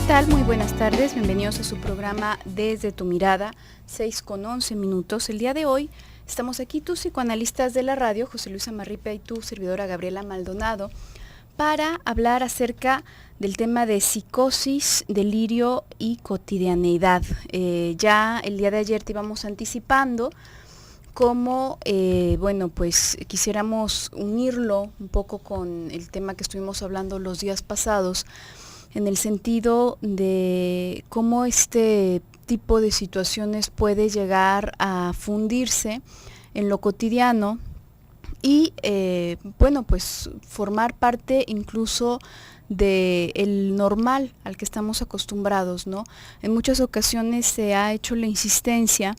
tal? Muy buenas tardes, bienvenidos a su programa Desde tu Mirada, 6:11. El día de hoy estamos aquí, tus psicoanalistas de la radio, José Luis Amarripa y tu servidora Gabriela Maldonado, para hablar acerca del tema de psicosis, delirio y cotidianeidad. Ya el día de ayer te íbamos anticipando cómo, pues quisiéramos unirlo un poco con el tema que estuvimos hablando los días pasados, en el sentido de cómo este tipo de situaciones puede llegar a fundirse en lo cotidiano y pues formar parte incluso del normal al que estamos acostumbrados, ¿no? En muchas ocasiones se ha hecho la insistencia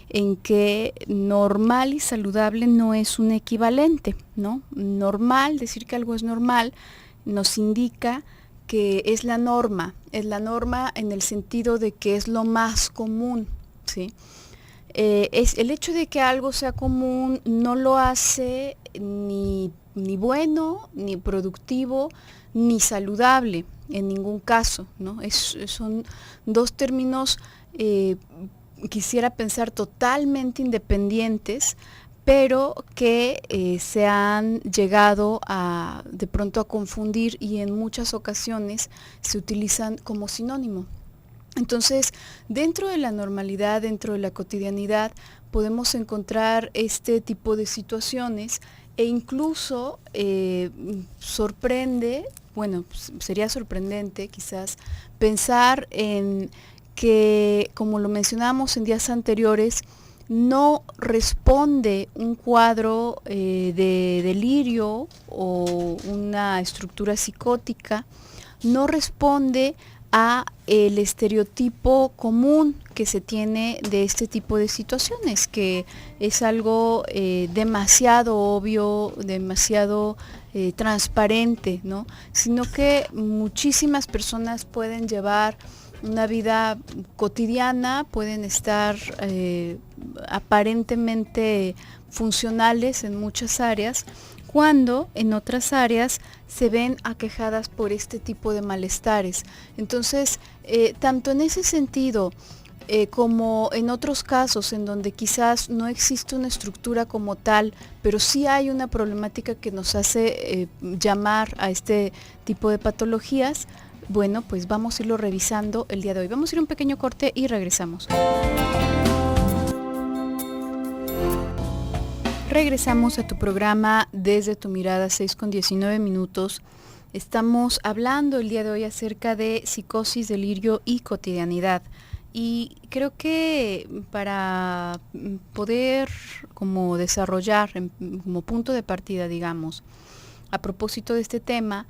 en que normal y saludable no es un equivalente, ¿no? Normal, decir que algo es normal, nos indica que es la norma en el sentido de que es lo más común, ¿sí? Es el hecho de que algo sea común no lo hace ni bueno, ni productivo, ni saludable en ningún caso, ¿no? Son dos términos, quisiera pensar, totalmente independientes, pero que se han llegado de pronto a confundir y en muchas ocasiones se utilizan como sinónimo. Entonces, dentro de la normalidad, dentro de la cotidianidad, podemos encontrar este tipo de situaciones e incluso sería sorprendente quizás pensar en que, como lo mencionábamos en días anteriores, no responde un cuadro de delirio o una estructura psicótica, no responde a el estereotipo común que se tiene de este tipo de situaciones, que es algo demasiado obvio, demasiado transparente, ¿no? Sino que muchísimas personas pueden llevar una vida cotidiana, pueden estar aparentemente funcionales en muchas áreas, cuando en otras áreas se ven aquejadas por este tipo de malestares. Entonces, tanto en ese sentido como en otros casos en donde quizás no existe una estructura como tal, pero sí hay una problemática que nos hace llamar a este tipo de patologías, bueno, pues vamos a irlo revisando el día de hoy. Vamos a ir a un pequeño corte y regresamos. Regresamos a tu programa Desde tu Mirada, 6:19. Estamos hablando el día de hoy acerca de psicosis, delirio y cotidianidad. Y creo que para poder como desarrollar como punto de partida, digamos, a propósito de este tema,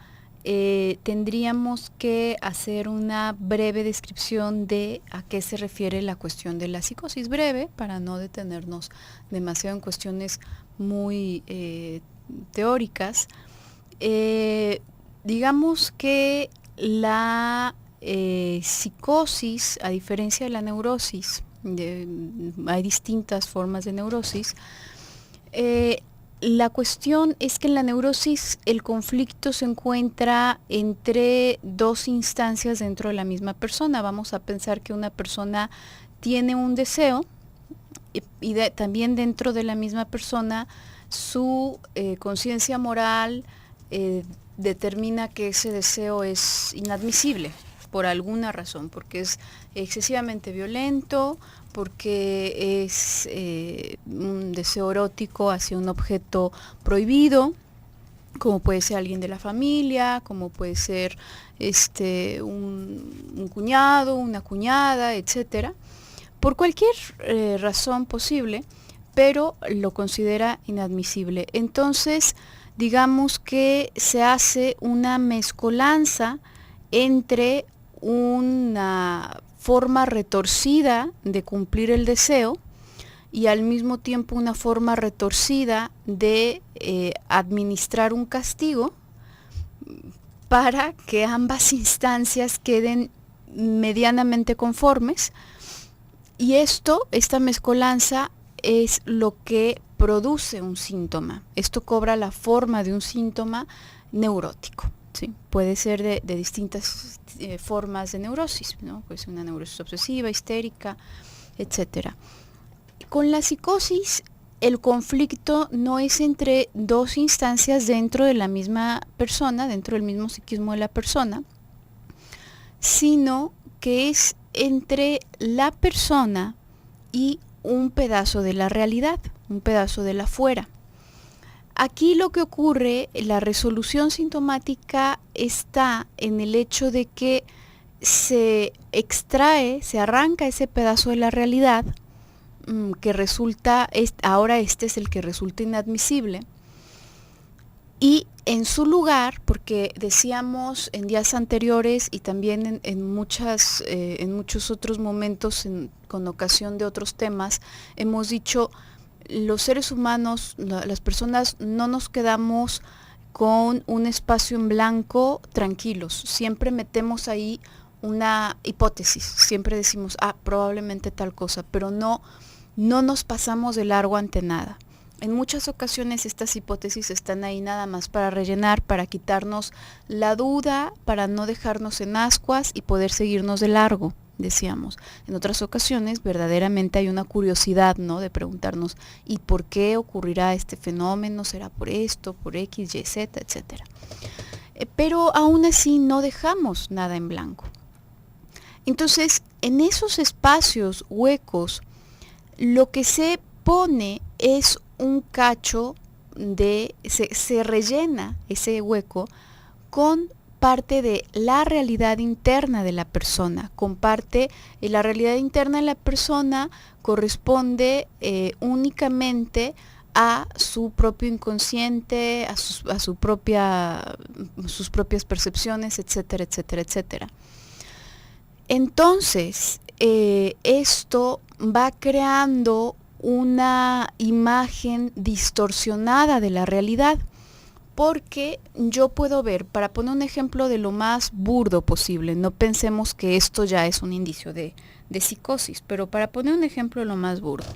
tendríamos que hacer una breve descripción de a qué se refiere la cuestión de la psicosis, breve, para no detenernos demasiado en cuestiones muy teóricas. Digamos que la psicosis, a diferencia de la neurosis, hay distintas formas de neurosis. La cuestión es que en la neurosis el conflicto se encuentra entre dos instancias dentro de la misma persona. Vamos a pensar que una persona tiene un deseo y también dentro de la misma persona su conciencia moral determina que ese deseo es inadmisible por alguna razón, porque es excesivamente violento, porque es un deseo erótico hacia un objeto prohibido, como puede ser alguien de la familia, como puede ser un cuñado, una cuñada, etcétera, por cualquier razón posible, pero lo considera inadmisible. Entonces, digamos que se hace una mezcolanza entre una forma retorcida de cumplir el deseo y al mismo tiempo una forma retorcida de administrar un castigo para que ambas instancias queden medianamente conformes, y esta mezcolanza es lo que produce un síntoma. Esto cobra la forma de un síntoma neurótico, ¿sí? Puede ser de distintas formas de neurosis, ¿no? Pues una neurosis obsesiva, histérica, etcétera. Con la psicosis, el conflicto no es entre dos instancias dentro de la misma persona, dentro del mismo psiquismo de la persona, sino que es entre la persona y un pedazo de la realidad, un pedazo de la fuera. Aquí lo que ocurre, la resolución sintomática está en el hecho de que se extrae, se arranca ese pedazo de la realidad que resulta, ahora este es el que resulta inadmisible, y en su lugar, porque decíamos en días anteriores y también en muchos otros momentos con ocasión de otros temas, hemos dicho, los seres humanos, las personas, no nos quedamos con un espacio en blanco tranquilos, siempre metemos ahí una hipótesis, siempre decimos, probablemente tal cosa, pero no nos pasamos de largo ante nada. En muchas ocasiones estas hipótesis están ahí nada más para rellenar, para quitarnos la duda, para no dejarnos en ascuas y poder seguirnos de largo, decíamos. En otras ocasiones verdaderamente hay una curiosidad, ¿no? De preguntarnos, ¿y por qué ocurrirá este fenómeno? ¿Será por esto, por X, Y, Z, etcétera? Pero aún así no dejamos nada en blanco. Entonces, en esos espacios huecos, lo que se pone es un cacho se rellena ese hueco con parte de la realidad interna de la persona, con parte de la realidad interna de la persona corresponde únicamente a su propio inconsciente, a sus propias percepciones, etcétera, etcétera, etcétera. Entonces, esto va creando una imagen distorsionada de la realidad, porque yo puedo ver, para poner un ejemplo de lo más burdo posible, no pensemos que esto ya es un indicio de psicosis, pero para poner un ejemplo de lo más burdo,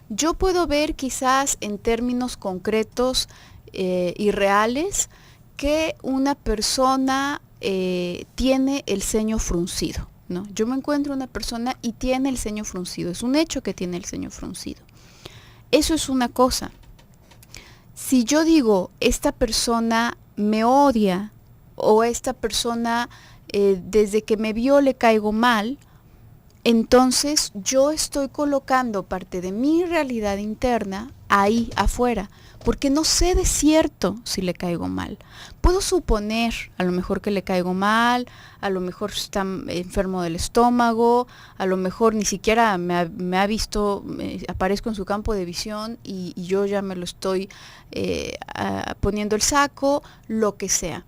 yo puedo ver quizás en términos concretos y reales que una persona tiene el ceño fruncido, ¿no? Yo me encuentro una persona y tiene el ceño fruncido, es un hecho que tiene el ceño fruncido. Eso es una cosa. Si yo digo, esta persona me odia o esta persona desde que me vio le caigo mal, entonces yo estoy colocando parte de mi realidad interna ahí afuera, porque no sé de cierto si le caigo mal. Puedo suponer a lo mejor que le caigo mal, a lo mejor está enfermo del estómago, a lo mejor ni siquiera me ha visto, aparezco en su campo de visión y yo ya me lo estoy poniendo el saco, lo que sea.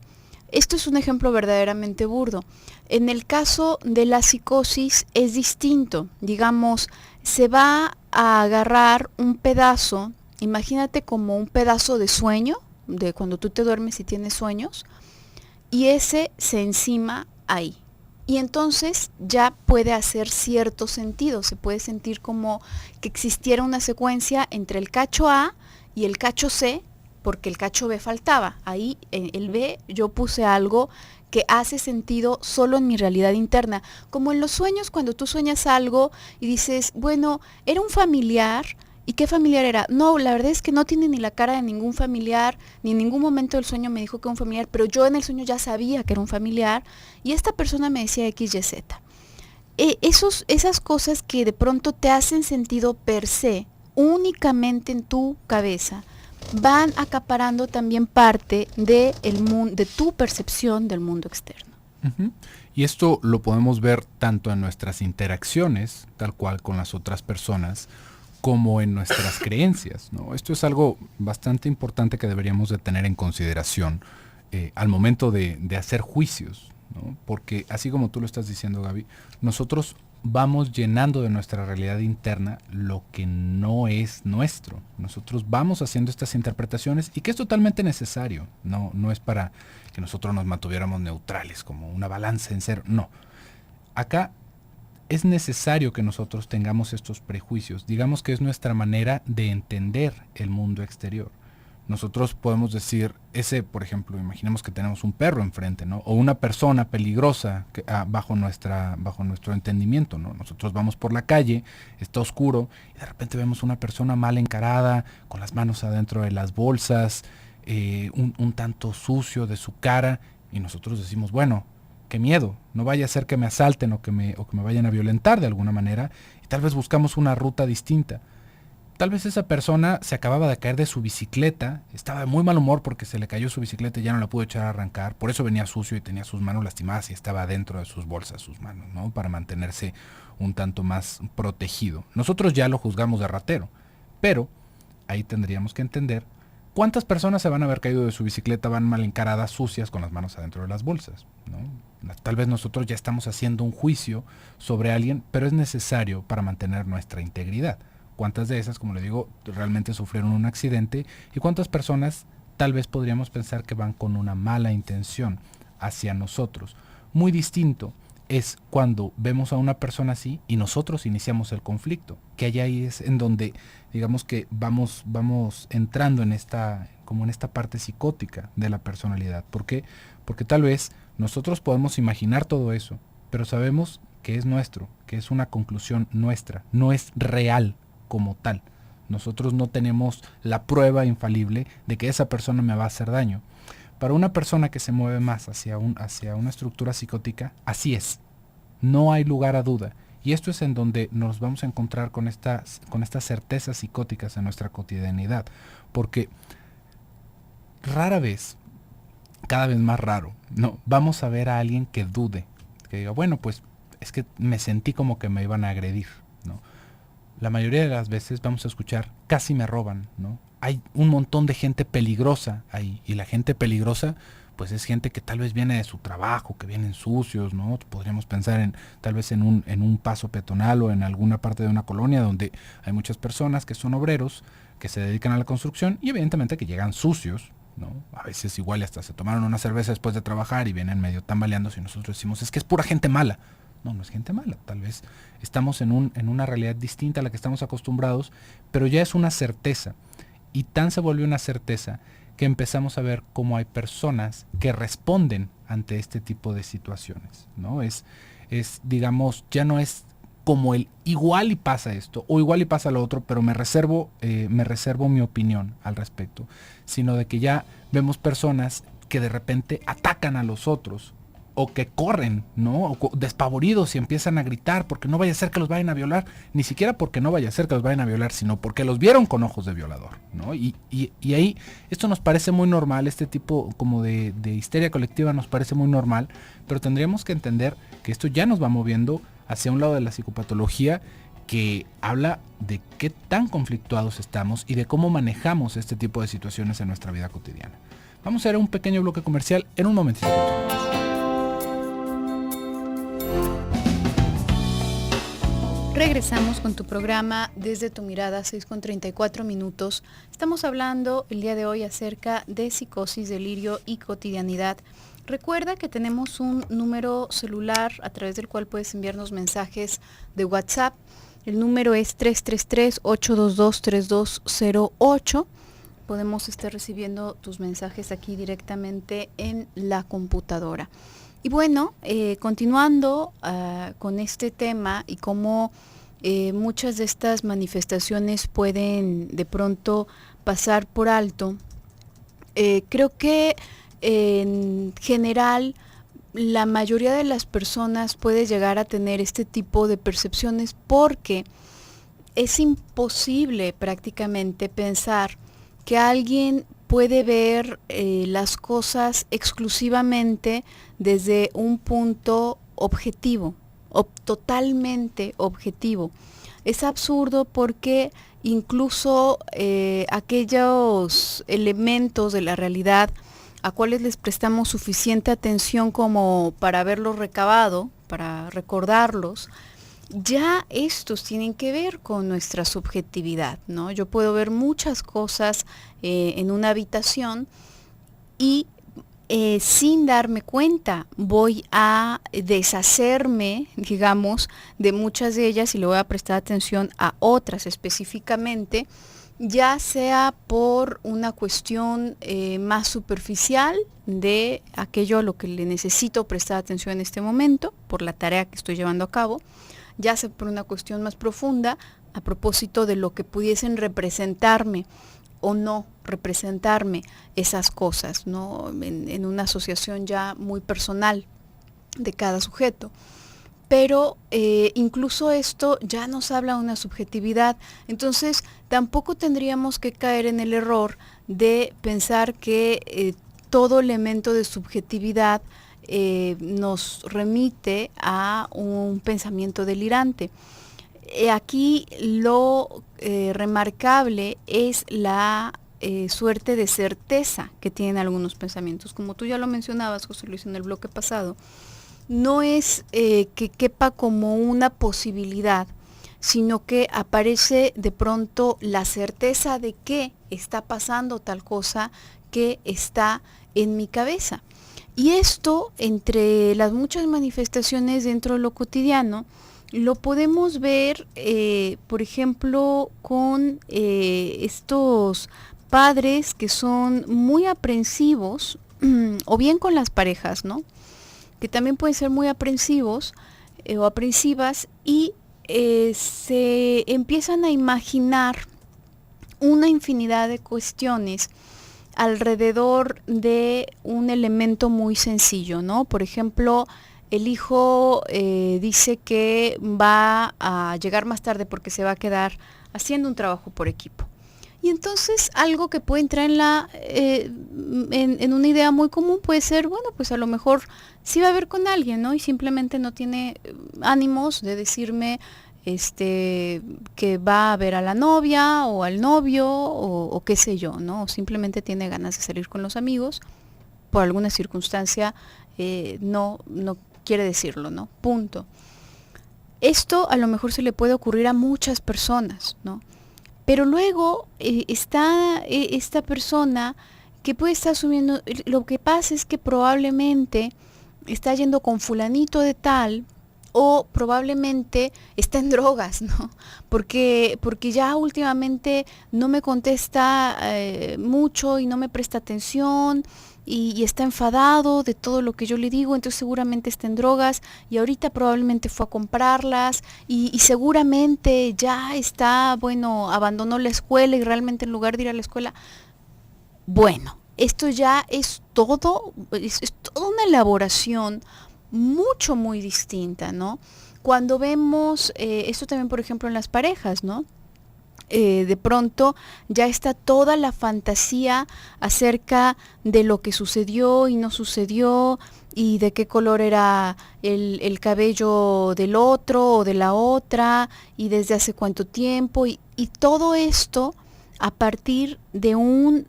Esto es un ejemplo verdaderamente burdo. En el caso de la psicosis es distinto. Digamos, se va a agarrar un pedazo, imagínate como un pedazo de sueño, de cuando tú te duermes y tienes sueños, y ese se encima ahí. Y entonces ya puede hacer cierto sentido, se puede sentir como que existiera una secuencia entre el cacho A y el cacho C, porque el cacho B faltaba. Ahí en el B yo puse algo que hace sentido solo en mi realidad interna. Como en los sueños, cuando tú sueñas algo y dices, bueno, era un familiar, ¿y qué familiar era? No, la verdad es que no tiene ni la cara de ningún familiar, ni en ningún momento del sueño me dijo que era un familiar, pero yo en el sueño ya sabía que era un familiar, y esta persona me decía X, Y, Z. Esas cosas que de pronto te hacen sentido per se, únicamente en tu cabeza, van acaparando también parte de tu percepción del mundo externo. Uh-huh. Y esto lo podemos ver tanto en nuestras interacciones, tal cual con las otras personas, como en nuestras creencias, ¿no? Esto es algo bastante importante que deberíamos de tener en consideración al momento de hacer juicios, ¿no? Porque así como tú lo estás diciendo, Gaby, nosotros vamos llenando de nuestra realidad interna lo que no es nuestro. Nosotros vamos haciendo estas interpretaciones y que es totalmente necesario. No es para que nosotros nos mantuviéramos neutrales, como una balanza en cero. No. Acá es necesario que nosotros tengamos estos prejuicios. Digamos que es nuestra manera de entender el mundo exterior. nosotros podemos decir, por ejemplo, imaginemos que tenemos un perro enfrente, ¿no? O una persona peligrosa bajo nuestro entendimiento, ¿no? Nosotros vamos por la calle, está oscuro, y de repente vemos una persona mal encarada, con las manos adentro de las bolsas, un tanto sucio de su cara, y nosotros decimos, bueno, qué miedo, no vaya a ser que me asalten o que me vayan a violentar de alguna manera, y tal vez buscamos una ruta distinta. Tal vez esa persona se acababa de caer de su bicicleta, estaba de muy mal humor porque se le cayó su bicicleta y ya no la pudo echar a arrancar, por eso venía sucio y tenía sus manos lastimadas y estaba dentro de sus bolsas sus manos, ¿no? Para mantenerse un tanto más protegido. Nosotros ya lo juzgamos de ratero, pero ahí tendríamos que entender cuántas personas se van a haber caído de su bicicleta, van mal encaradas, sucias, con las manos adentro de las bolsas, ¿no? Tal vez nosotros ya estamos haciendo un juicio sobre alguien, pero es necesario para mantener nuestra integridad. ¿Cuántas de esas, como le digo, realmente sufrieron un accidente? ¿Y cuántas personas tal vez podríamos pensar que van con una mala intención hacia nosotros? Muy distinto es cuando vemos a una persona así y nosotros iniciamos el conflicto, que allá ahí es en donde, digamos que vamos entrando en esta parte psicótica de la personalidad. ¿Por qué? Porque tal vez nosotros podemos imaginar todo eso, pero sabemos que es nuestro, que es una conclusión nuestra, no es real como tal. Nosotros no tenemos la prueba infalible de que esa persona me va a hacer daño. Para una persona que se mueve más hacia una estructura psicótica, así es. No hay lugar a duda. Y esto es en donde nos vamos a encontrar con estas certezas psicóticas en nuestra cotidianidad. Porque rara vez, cada vez más raro, no, vamos a ver a alguien que dude, que diga, bueno, pues es que me sentí como que me iban a agredir, ¿no? La mayoría de las veces vamos a escuchar, casi me roban, ¿no? Hay un montón de gente peligrosa ahí, y la gente peligrosa, pues es gente que tal vez viene de su trabajo, que vienen sucios, ¿no? Podríamos pensar tal vez en un paso peatonal o en alguna parte de una colonia donde hay muchas personas que son obreros, que se dedican a la construcción y evidentemente que llegan sucios, ¿no? A veces igual hasta se tomaron una cerveza después de trabajar y vienen medio tambaleándose y nosotros decimos, es que es pura gente mala. No, no es gente mala, tal vez estamos en una realidad distinta a la que estamos acostumbrados, pero ya es una certeza, y tan se volvió una certeza que empezamos a ver cómo hay personas que responden ante este tipo de situaciones, ¿no? Digamos, ya no es como el igual y pasa esto, o igual y pasa lo otro, pero me reservo mi opinión al respecto, sino de que ya vemos personas que de repente atacan a los otros, o que corren, ¿no? O despavoridos y empiezan a gritar porque no vaya a ser que los vayan a violar, ni siquiera porque no vaya a ser que los vayan a violar, sino porque los vieron con ojos de violador, ¿no? Y ahí esto nos parece muy normal, este tipo como de histeria colectiva nos parece muy normal, pero tendríamos que entender que esto ya nos va moviendo hacia un lado de la psicopatología que habla de qué tan conflictuados estamos y de cómo manejamos este tipo de situaciones en nuestra vida cotidiana. Vamos a hacer un pequeño bloque comercial en un momentito. Regresamos con tu programa Desde tu Mirada, 6:34. Estamos hablando el día de hoy acerca de psicosis, delirio y cotidianidad. Recuerda que tenemos un número celular a través del cual puedes enviarnos mensajes de WhatsApp. El número es 333-822-3208. Podemos estar recibiendo tus mensajes aquí directamente en la computadora. Y bueno, continuando con este tema y cómo muchas de estas manifestaciones pueden de pronto pasar por alto, creo que en general la mayoría de las personas puede llegar a tener este tipo de percepciones porque es imposible prácticamente pensar que alguien puede ver las cosas exclusivamente desde un punto objetivo, totalmente objetivo. Es absurdo porque incluso aquellos elementos de la realidad a cuales les prestamos suficiente atención como para haberlos recabado, para recordarlos, ya estos tienen que ver con nuestra subjetividad, ¿no? Yo puedo ver muchas cosas en una habitación y sin darme cuenta voy a deshacerme, digamos, de muchas de ellas y le voy a prestar atención a otras específicamente. ya sea por una cuestión más superficial de aquello a lo que le necesito prestar atención en este momento, por la tarea que estoy llevando a cabo, ya sea por una cuestión más profunda a propósito de lo que pudiesen representarme o no representarme esas cosas, ¿no? En una asociación ya muy personal de cada sujeto. Pero incluso esto ya nos habla de una subjetividad, entonces tampoco tendríamos que caer en el error de pensar que todo elemento de subjetividad nos remite a un pensamiento delirante. Aquí lo remarcable es la suerte de certeza que tienen algunos pensamientos. Como tú ya lo mencionabas, José Luis, en el bloque pasado, no es que quepa como una posibilidad, sino que aparece de pronto la certeza de que está pasando tal cosa que está en mi cabeza. Y esto, entre las muchas manifestaciones dentro de lo cotidiano, lo podemos ver, por ejemplo, con estos padres que son muy aprensivos, o bien con las parejas, ¿no? Que también pueden ser muy aprensivos o aprensivas y se empiezan a imaginar una infinidad de cuestiones alrededor de un elemento muy sencillo, ¿no? Por ejemplo, el hijo dice que va a llegar más tarde porque se va a quedar haciendo un trabajo por equipo. Y entonces algo que puede entrar en una idea muy común puede ser, bueno, pues a lo mejor sí va a ver con alguien, ¿no? Y simplemente no tiene ánimos de decirme que va a ver a la novia o al novio o qué sé yo, ¿no? O simplemente tiene ganas de salir con los amigos, por alguna circunstancia no quiere decirlo, ¿no? Punto. Esto a lo mejor se le puede ocurrir a muchas personas, ¿no? Pero luego está esta persona que puede estar asumiendo, lo que pasa es que probablemente está yendo con fulanito de tal o probablemente está en drogas, ¿no? Porque ya últimamente no me contesta mucho y no me presta atención y está enfadado de todo lo que yo le digo, entonces seguramente está en drogas y ahorita probablemente fue a comprarlas y seguramente ya está, bueno, abandonó la escuela y realmente en lugar de ir a la escuela, bueno, esto ya es todo, es toda una elaboración muy distinta, ¿no? Cuando vemos, esto también por ejemplo en las parejas, ¿no? De pronto ya está toda la fantasía acerca de lo que sucedió y no sucedió y de qué color era el cabello del otro o de la otra y desde hace cuánto tiempo y todo esto a partir de un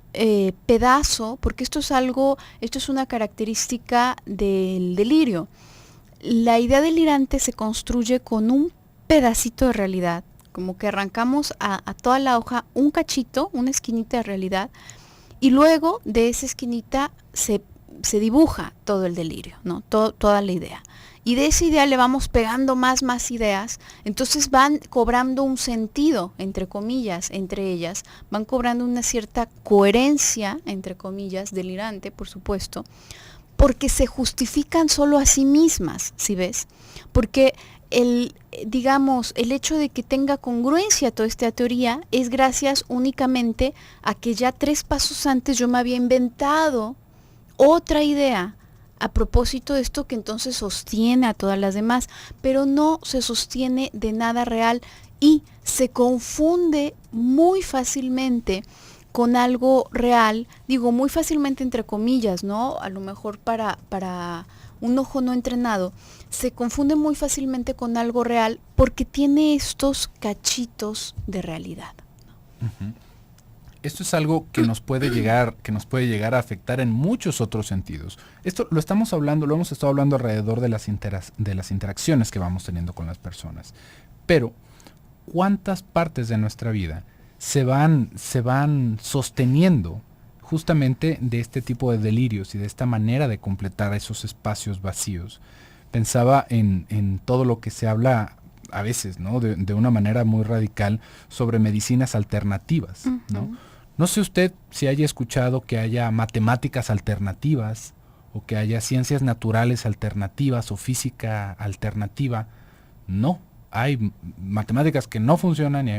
pedazo, porque esto es una característica del delirio. La idea delirante se construye con un pedacito de realidad, como que arrancamos a toda la hoja un cachito, una esquinita de realidad, y luego de esa esquinita se dibuja todo el delirio, ¿no? Toda la idea. Y de esa idea le vamos pegando más ideas, entonces van cobrando un sentido, entre comillas, entre ellas, van cobrando una cierta coherencia, entre comillas, delirante, por supuesto, porque se justifican solo a sí mismas, ¿sí ves? Porque el hecho de que tenga congruencia toda esta teoría es gracias únicamente a que ya 3 pasos antes yo me había inventado otra idea a propósito de esto que entonces sostiene a todas las demás, pero no se sostiene de nada real y se confunde muy fácilmente con algo real, digo muy fácilmente entre comillas, ¿no? A lo mejor para un ojo no entrenado, se confunde muy fácilmente con algo real porque tiene estos cachitos de realidad. Uh-huh. Esto es algo que nos puede llegar a afectar en muchos otros sentidos. Esto lo hemos estado hablando alrededor de las interacciones que vamos teniendo con las personas. Pero, ¿cuántas partes de nuestra vida se van sosteniendo justamente de este tipo de delirios y de esta manera de completar esos espacios vacíos? Pensaba en todo lo que se habla a veces, ¿no? De una manera muy radical sobre medicinas alternativas, ¿no? No sé usted si haya escuchado que haya matemáticas alternativas o que haya ciencias naturales alternativas o física alternativa. No, hay matemáticas que no funcionan y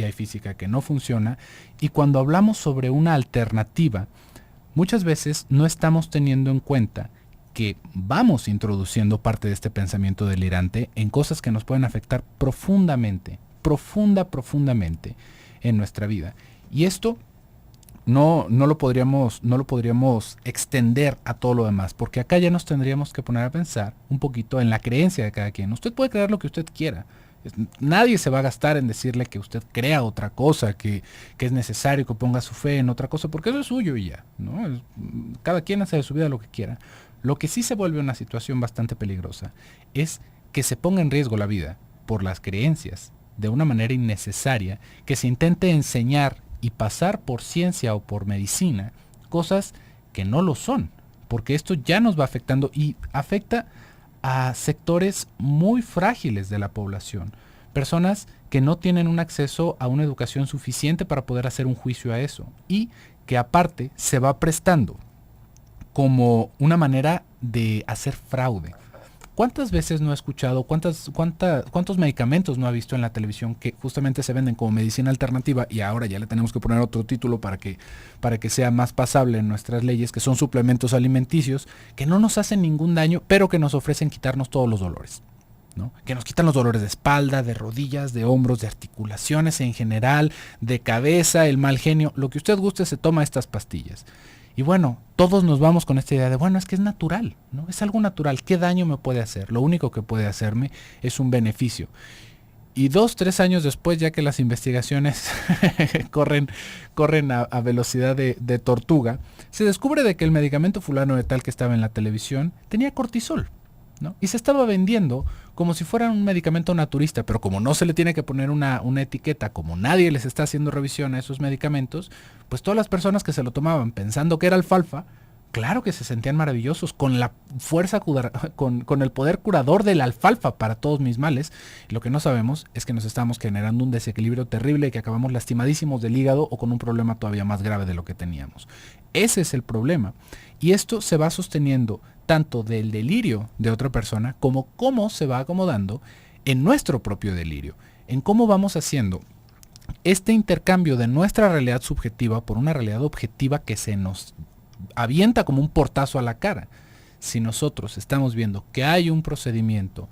hay física que no funciona. Y cuando hablamos sobre una alternativa, muchas veces no estamos teniendo en cuenta que vamos introduciendo parte de este pensamiento delirante en cosas que nos pueden afectar profundamente en nuestra vida. Y esto no lo podríamos extender a todo lo demás, porque acá ya nos tendríamos que poner a pensar un poquito en la creencia de cada quien. Usted puede creer lo que usted quiera. Nadie se va a gastar en decirle que usted crea otra cosa, que es necesario que ponga su fe en otra cosa, porque eso es suyo y ya, ¿no? Cada quien hace de su vida lo que quiera. Lo que sí se vuelve una situación bastante peligrosa es que se ponga en riesgo la vida por las creencias de una manera innecesaria, que se intente enseñar y pasar por ciencia o por medicina cosas que no lo son, porque esto ya nos va afectando y afecta a sectores muy frágiles de la población, personas que no tienen un acceso a una educación suficiente para poder hacer un juicio a eso y que aparte se va prestando como una manera de hacer fraude. ¿Cuántas veces no ha escuchado, cuántos medicamentos no ha visto en la televisión que justamente se venden como medicina alternativa y ahora ya le tenemos que poner otro título para que sea más pasable en nuestras leyes, que son suplementos alimenticios, que no nos hacen ningún daño, pero que nos ofrecen quitarnos todos los dolores, ¿no? Que nos quitan los dolores de espalda, de rodillas, de hombros, de articulaciones en general, de cabeza, el mal genio, lo que usted guste se toma estas pastillas. Y bueno, todos nos vamos con esta idea de, bueno, es que es natural, ¿no? Es algo natural, ¿qué daño me puede hacer? Lo único que puede hacerme es un beneficio. Y 2, 3 años después, ya que las investigaciones corren a velocidad de tortuga, se descubre de que el medicamento fulano de tal que estaba en la televisión tenía cortisol, ¿no? Y se estaba vendiendo como si fuera un medicamento naturista, pero como no se le tiene que poner una etiqueta, como nadie les está haciendo revisión a esos medicamentos, pues todas las personas que se lo tomaban pensando que era alfalfa, claro que se sentían maravillosos, con la fuerza, con el poder curador de la alfalfa para todos mis males. Y lo que no sabemos es que nos estamos generando un desequilibrio terrible y que acabamos lastimadísimos del hígado o con un problema todavía más grave de lo que teníamos. Ese es el problema. Y esto se va sosteniendo tanto del delirio de otra persona como cómo se va acomodando en nuestro propio delirio, en cómo vamos haciendo este intercambio de nuestra realidad subjetiva por una realidad objetiva que se nos avienta como un portazo a la cara. Si nosotros estamos viendo que hay un procedimiento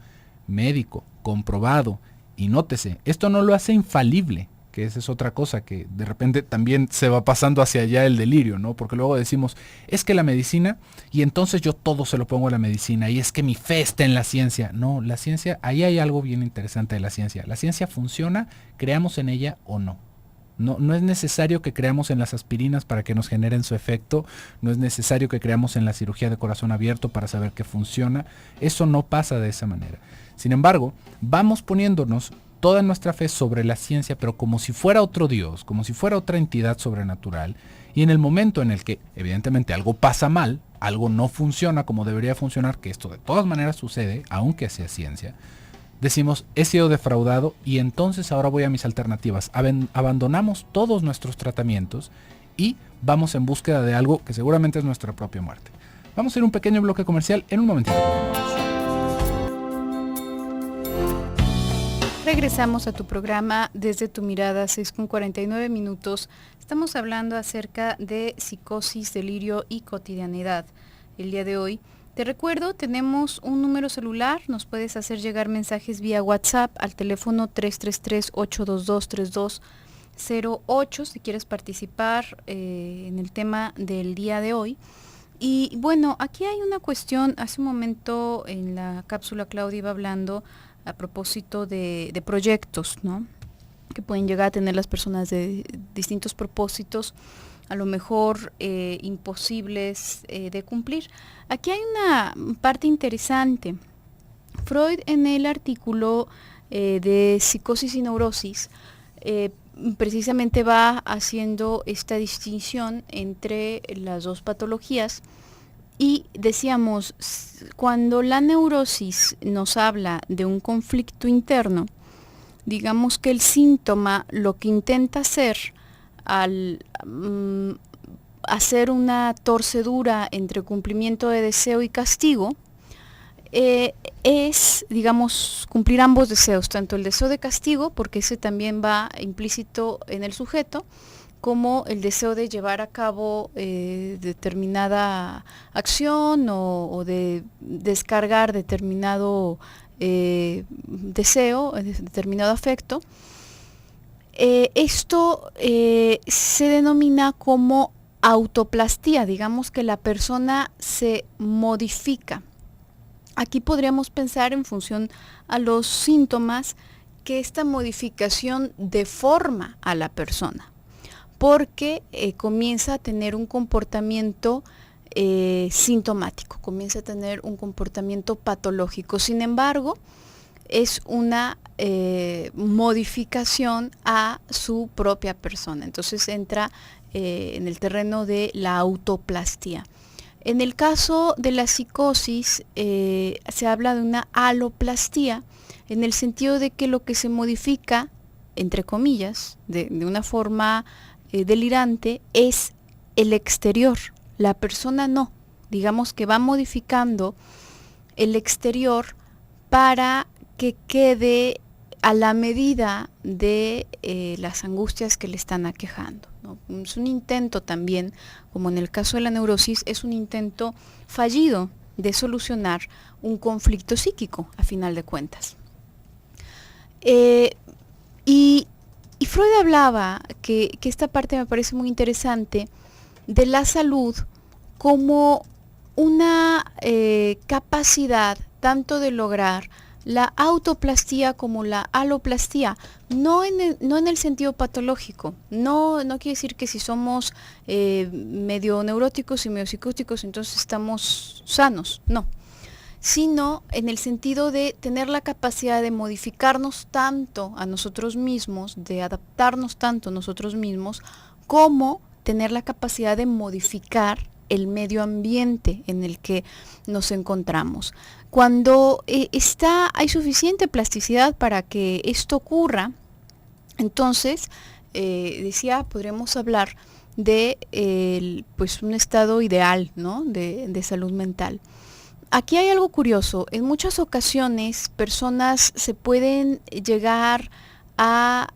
médico comprobado, y nótese, esto no lo hace infalible, que esa es otra cosa que de repente también se va pasando hacia allá el delirio, ¿no? Porque luego decimos, es que la medicina, y entonces yo todo se lo pongo a la medicina, y es que mi fe está en la ciencia. No, la ciencia, ahí hay algo bien interesante de la ciencia. La ciencia funciona, creamos en ella o no. No es necesario que creamos en las aspirinas para que nos generen su efecto, no es necesario que creamos en la cirugía de corazón abierto para saber que funciona, eso no pasa de esa manera. Sin embargo, vamos poniéndonos toda nuestra fe sobre la ciencia, pero como si fuera otro Dios, como si fuera otra entidad sobrenatural, y en el momento en el que evidentemente algo pasa mal, algo no funciona como debería funcionar, que esto de todas maneras sucede, aunque sea ciencia, decimos, he sido defraudado y entonces ahora voy a mis alternativas. Abandonamos todos nuestros tratamientos y vamos en búsqueda de algo que seguramente es nuestra propia muerte. Vamos a ir a un pequeño bloque comercial, en un momentito. Regresamos a tu programa Desde tu Mirada, 6:49. Estamos hablando acerca de psicosis, delirio y cotidianidad. El día de hoy, te recuerdo, tenemos un número celular, nos puedes hacer llegar mensajes vía WhatsApp al teléfono 333-822-3208 si quieres participar en el tema del día de hoy. Y bueno, aquí hay una cuestión, hace un momento en la cápsula Claudia iba hablando a propósito de proyectos, ¿no?, que pueden llegar a tener las personas de distintos propósitos, a lo mejor imposibles de cumplir. Aquí hay una parte interesante. Freud, en el artículo de Psicosis y Neurosis, precisamente va haciendo esta distinción entre las dos patologías Y decíamos, cuando la neurosis nos habla de un conflicto interno, digamos que el síntoma lo que intenta hacer al hacer una torcedura entre cumplimiento de deseo y castigo, es, digamos, cumplir ambos deseos, tanto el deseo de castigo, porque ese también va implícito en el sujeto, como el deseo de llevar a cabo determinada acción o de descargar determinado deseo, determinado afecto. Esto se denomina como autoplastía, digamos que la persona se modifica. Aquí podríamos pensar en función a los síntomas que esta modificación deforma a la persona, porque comienza a tener un comportamiento sintomático, comienza a tener un comportamiento patológico. Sin embargo, es una modificación a su propia persona. Entonces entra en el terreno de la autoplastía. En el caso de la psicosis se habla de una aloplastía, en el sentido de que lo que se modifica, entre comillas, de una forma delirante, es el exterior. La persona no. Digamos que va modificando el exterior para que quede a la medida de las angustias que le están aquejando, ¿no? Es un intento también, como en el caso de la neurosis, es un intento fallido de solucionar un conflicto psíquico, a final de cuentas. Y Freud hablaba, que esta parte me parece muy interesante, de la salud como una capacidad tanto de lograr la autoplastía como la aloplastía, no en el sentido patológico. No quiere decir que si somos medio neuróticos y medio psicóticos entonces estamos sanos, no, sino en el sentido de tener la capacidad de modificarnos tanto a nosotros mismos, de adaptarnos tanto a nosotros mismos, como tener la capacidad de modificar el medio ambiente en el que nos encontramos. Cuando hay suficiente plasticidad para que esto ocurra, entonces, podríamos hablar de pues un estado ideal, ¿no?, de salud mental. Aquí hay algo curioso. En muchas ocasiones, personas se pueden llegar a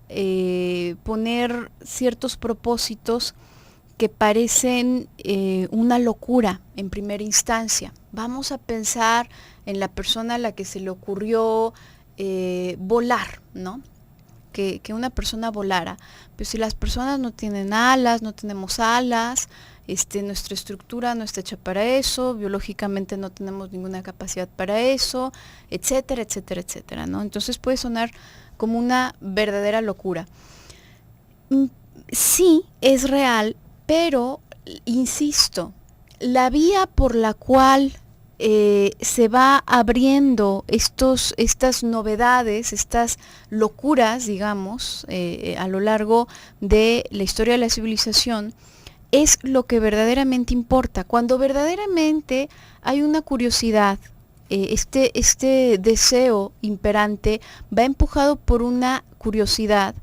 poner ciertos propósitos que parecen una locura en primera instancia. Vamos a pensar en la persona a la que se le ocurrió volar, ¿no? Que una persona volara. Pero si las personas no tienen alas, no tenemos alas, nuestra estructura no está hecha para eso, biológicamente no tenemos ninguna capacidad para eso, etcétera, etcétera, etcétera, ¿no? Entonces puede sonar como una verdadera locura. Sí, es real, pero, insisto, la vía por la cual se va abriendo estas novedades, estas locuras, digamos, a lo largo de la historia de la civilización, es lo que verdaderamente importa. Cuando verdaderamente hay una curiosidad, este deseo imperante va empujado por una curiosidad,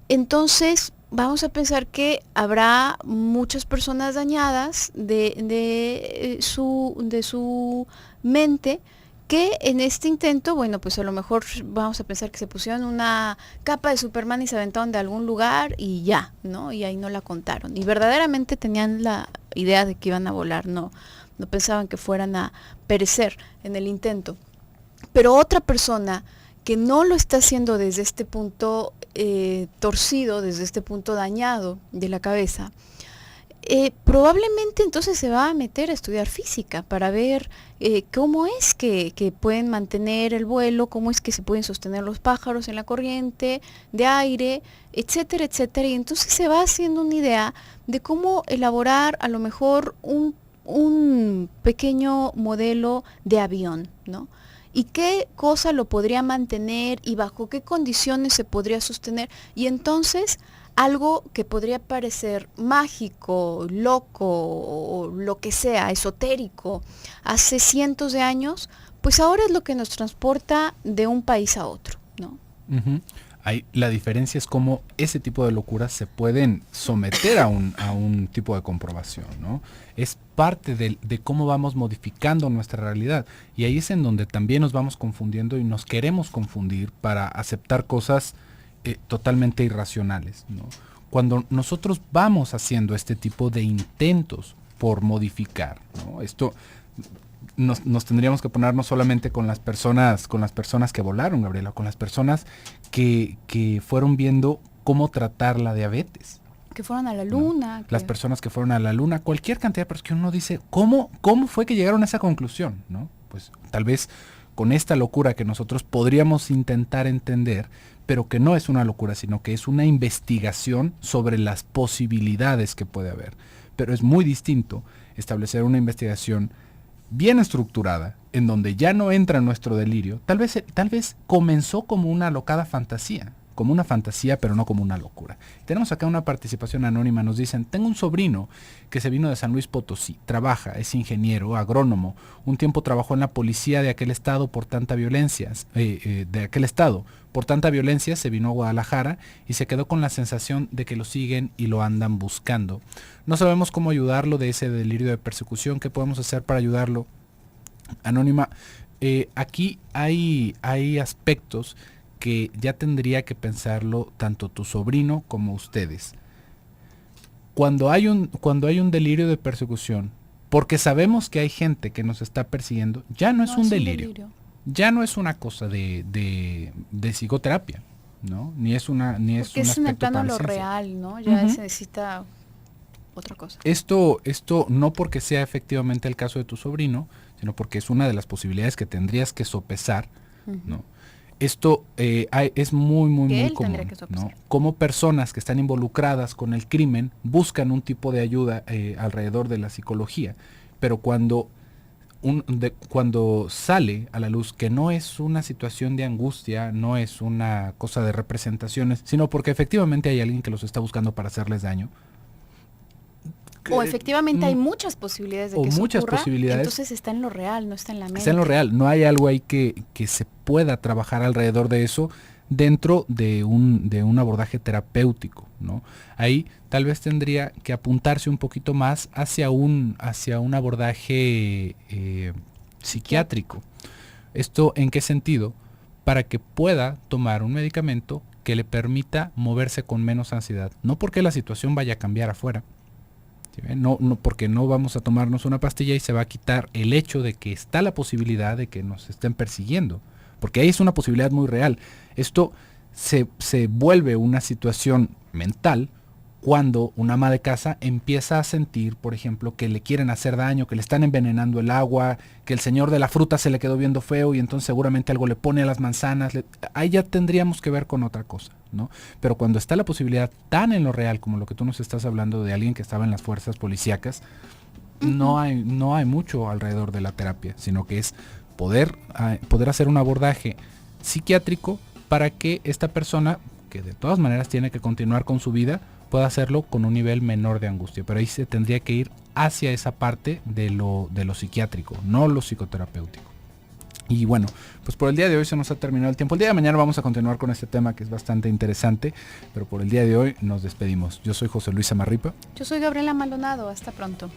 entonces vamos a pensar que habrá muchas personas dañadas de su mente, que en este intento, bueno, pues a lo mejor vamos a pensar que se pusieron una capa de Superman y se aventaron de algún lugar y ya, ¿no? Y ahí no la contaron. Y verdaderamente tenían la idea de que iban a volar, no pensaban que fueran a perecer en el intento. Pero otra persona que no lo está haciendo desde este punto torcido, desde este punto dañado de la cabeza, probablemente entonces se va a meter a estudiar física para ver cómo es que pueden mantener el vuelo, cómo es que se pueden sostener los pájaros en la corriente de aire, etcétera, etcétera. Y entonces se va haciendo una idea de cómo elaborar a lo mejor un pequeño modelo de avión, ¿no? Y qué cosa lo podría mantener y bajo qué condiciones se podría sostener. Y entonces algo que podría parecer mágico, loco o lo que sea, esotérico, hace cientos de años, pues ahora es lo que nos transporta de un país a otro, ¿no? Uh-huh. La diferencia es cómo ese tipo de locuras se pueden someter a un tipo de comprobación, ¿no? Es parte de cómo vamos modificando nuestra realidad. Y ahí es en donde también nos vamos confundiendo y nos queremos confundir para aceptar cosas totalmente irracionales, ¿no? Cuando nosotros vamos haciendo este tipo de intentos por modificar, ¿no? Esto nos tendríamos que poner no solamente con las personas que volaron, Gabriela, con las personas que fueron viendo cómo tratar la diabetes. Que fueron a la luna. ¿No? Las personas que fueron a la luna, cualquier cantidad de personas que uno dice, ¿cómo fue que llegaron a esa conclusión? ¿No? Pues tal vez con esta locura que nosotros podríamos intentar entender, pero que no es una locura, sino que es una investigación sobre las posibilidades que puede haber. Pero es muy distinto establecer una investigación bien estructurada, en donde ya no entra nuestro delirio. Tal vez comenzó como una alocada fantasía, pero no como una locura. Tenemos acá una participación anónima, nos dicen, tengo un sobrino que se vino de San Luis Potosí, trabaja, es ingeniero, agrónomo, un tiempo trabajó en la policía de aquel estado por tanta violencia, se vino a Guadalajara y se quedó con la sensación de que lo siguen y lo andan buscando. No sabemos cómo ayudarlo de ese delirio de persecución, ¿qué podemos hacer para ayudarlo? Anónima, aquí hay aspectos que ya tendría que pensarlo tanto tu sobrino como ustedes. Cuando hay un delirio de persecución, porque sabemos que hay gente que nos está persiguiendo, ya no es un delirio. Ya no es una cosa de psicoterapia, ¿no? Ni es un aspecto es en el plano para lo ciencia. real, ¿no? Ya se necesita otra cosa. Esto no porque sea efectivamente el caso de tu sobrino, sino porque es una de las posibilidades que tendrías que sopesar, ¿no? Esto es muy común, ¿no? Como personas que están involucradas con el crimen buscan un tipo de ayuda alrededor de la psicología, pero cuando sale a la luz que no es una situación de angustia, no es una cosa de representaciones, sino porque efectivamente hay alguien que los está buscando para hacerles daño. O efectivamente hay muchas posibilidades de que eso ocurra, entonces está en lo real, no está en la mente. Está en lo real, no hay algo ahí que se pueda trabajar alrededor de eso dentro de un abordaje terapéutico, ¿no? Ahí tal vez tendría que apuntarse un poquito más hacia un abordaje psiquiátrico. ¿Esto en qué sentido? Para que pueda tomar un medicamento que le permita moverse con menos ansiedad. No porque la situación vaya a cambiar afuera, no, porque no vamos a tomarnos una pastilla y se va a quitar el hecho de que está la posibilidad de que nos estén persiguiendo, porque ahí es una posibilidad muy real. Esto se vuelve una situación mental cuando una ama de casa empieza a sentir, por ejemplo, que le quieren hacer daño, que le están envenenando el agua, que el señor de la fruta se le quedó viendo feo y entonces seguramente algo le pone a las manzanas. Ahí ya tendríamos que ver con otra cosa, ¿no? Pero cuando está la posibilidad tan en lo real como lo que tú nos estás hablando de alguien que estaba en las fuerzas policíacas, no hay mucho alrededor de la terapia, sino que es poder hacer un abordaje psiquiátrico para que esta persona, que de todas maneras tiene que continuar con su vida, pueda hacerlo con un nivel menor de angustia. Pero ahí se tendría que ir hacia esa parte de lo psiquiátrico, no lo psicoterapéutico. Y bueno, pues por el día de hoy se nos ha terminado el tiempo. El día de mañana vamos a continuar con este tema que es bastante interesante, pero por el día de hoy nos despedimos. Yo soy José Luis Amarripa. Yo soy Gabriela Maldonado. Hasta pronto.